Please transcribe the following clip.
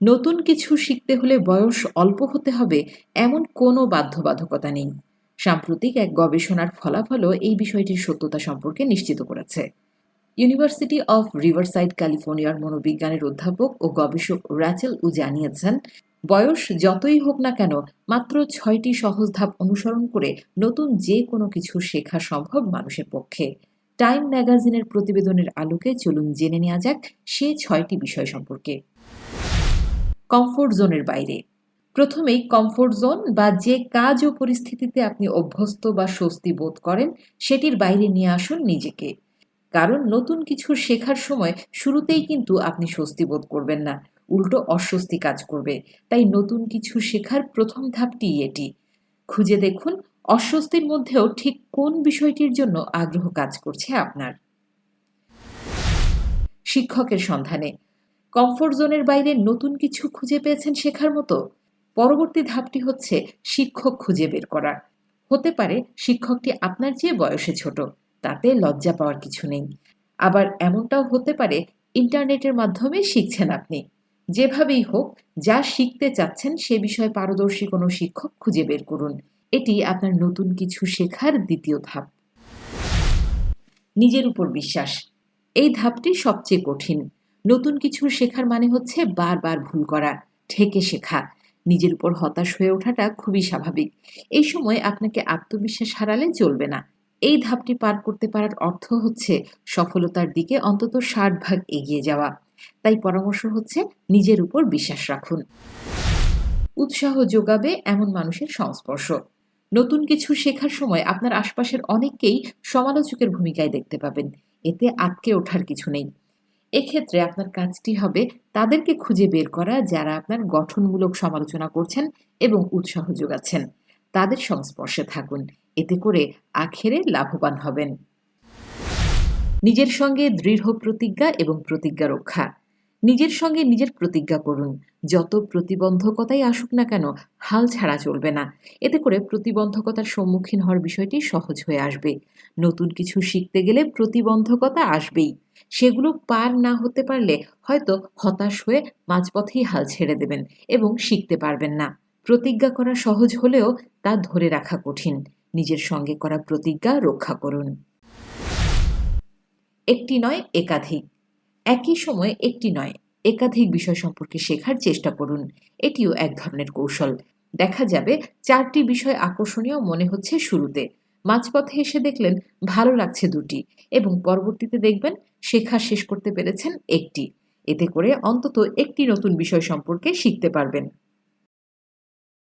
নতুন কিছু শিখতে হলে বয়স অল্প হতে হবে এমন কোনো বাধ্যবাধকতা নেই। সাম্প্রতিক এক গবেষণার ফলাফলও এই বিষয়টির সত্যতা সম্পর্কে নিশ্চিত করেছে। ইউনিভার্সিটি অফ রিভারসাইড ক্যালিফোর্নিয়ার মনোবিজ্ঞানের অধ্যাপক ও গবেষক র্যাচেল উ জানিয়েছেন, বয়স যতই হোক না কেন মাত্র ৬টি সহজ ধাপ অনুসরণ করে নতুন যে কোনো কিছু শেখা সম্ভব মানুষের পক্ষে। টাইম ম্যাগাজিনের প্রতিবেদনের আলোকে চলুন জেনে নেওয়া যাক সে ৬টি বিষয় সম্পর্কে। কমফোর্ট জোনের বাইরে। প্রথমেই কমফোর্ট জোন বা যে কাজ ও পরিস্থিতিতে আপনি অভ্যস্ত বা স্বস্তি বোধ করেন সেটির বাইরে নিয়ে আসুন নিজেকে। কারণ নতুন কিছু শেখার সময় শুরুতেই কিন্তু আপনি স্বস্তি বোধ করবেন না, উল্টো অস্বস্তি কাজ করবে। তাই নতুন কিছু শেখার প্রথম ধাপটি এটি। খুঁজে দেখুন অস্বস্তির মধ্যেও ঠিক কোন বিষয়টির জন্য আগ্রহ কাজ করছে আপনার। শিক্ষকের সন্ধানে। কমফোর্ট জোনের বাইরে নতুন কিছু খুঁজে পেয়েছেন শেখার মতো? পরবর্তী ধাপটি হচ্ছে শিক্ষক খুঁজে বের করা। হতে পারে শিক্ষকটি আপনার চেয়ে বয়সে ছোট, তাতে লজ্জা পাওয়ার কিছু নেই। আবার এমনটাও হতে পারে ইন্টারনেটের মাধ্যমে শিখছেন আপনি। যেভাবেই হোক, যা শিখতে চাচ্ছেন সে বিষয়ে পারদর্শী কোনো শিক্ষক খুঁজে বের করুন। এটি আপনার নতুন কিছু শেখার দ্বিতীয় ধাপ। নিজের উপর বিশ্বাস। এই ধাপটি সবচেয়ে কঠিন। নতুন কিছু শেখার মানে হচ্ছে বারবার ভুল করা, ঠেকে শেখা। নিজের উপর হতাশ হয়ে ওঠাটা খুবই স্বাভাবিক। এই সময় আপনাকে আত্মবিশ্বাস হারালে চলবে না। এই ধাপটি পার করতে পারার অর্থ হচ্ছে সফলতার দিকে অন্তত ৬০ ভাগ এগিয়ে যাওয়া। তাই পরামর্শ হচ্ছে নিজের উপর বিশ্বাস রাখুন। উৎসাহ যোগাবে এমন মানুষের সংস্পর্শ। নতুন কিছু শেখার সময় আপনার আশপাশের অনেককেই সমালোচকের ভূমিকায় দেখতে পাবেন। এতে আটকে ওঠার কিছু নেই। এক্ষেত্রে আপনার কাজটি হবে তাদেরকে খুঁজে বের করা যারা আপনার গঠনমূলক সমালোচনা করছেন এবং উৎসাহ যোগাচ্ছেন। তাদের সংস্পর্শে থাকুন। এতে করে আখেরে লাভবান হবেন। নিজের সঙ্গে দৃঢ় প্রতিজ্ঞা এবং প্রতিজ্ঞা রক্ষা। নিজের সঙ্গে নিজের প্রতিজ্ঞা করুন। যত প্রতিবন্ধকতাই আসুক না কেন, হাল ছাড়া চলবে না। এতে করে প্রতিবন্ধকতার সম্মুখীন হওয়ার বিষয়টি সহজ হয়ে আসবে। নতুন কিছু শিখতে গেলে প্রতিবন্ধকতা আসবেই। সেগুলো পার না হতে পারলে হয়তো হতাশ হয়ে মাঝপথেই হাল ছেড়ে দেবেন এবং শিখতে পারবেন না। প্রতিজ্ঞা করা সহজ হলেও তা ধরে রাখা কঠিন। নিজের সঙ্গে করা প্রতিজ্ঞা রক্ষা করুন। একটি নয়, একাধিক। একই সময়ে একটি নয়, একাধিক বিষয় সম্পর্কে শেখার চেষ্টা করুন। এটিও এক ধরনের কৌশল। দেখা যাবে ৪টি বিষয় আকর্ষণীয় মনে হচ্ছে শুরুতে। মাঝপথে এসে দেখলেন ভালো লাগছে ২টি এবং পরবর্তীতে দেখবেন শেখা শেষ করতে পেরেছেন ১টি। এতে করে অন্তত একটি নতুন বিষয় সম্পর্কে শিখতে পারবেন।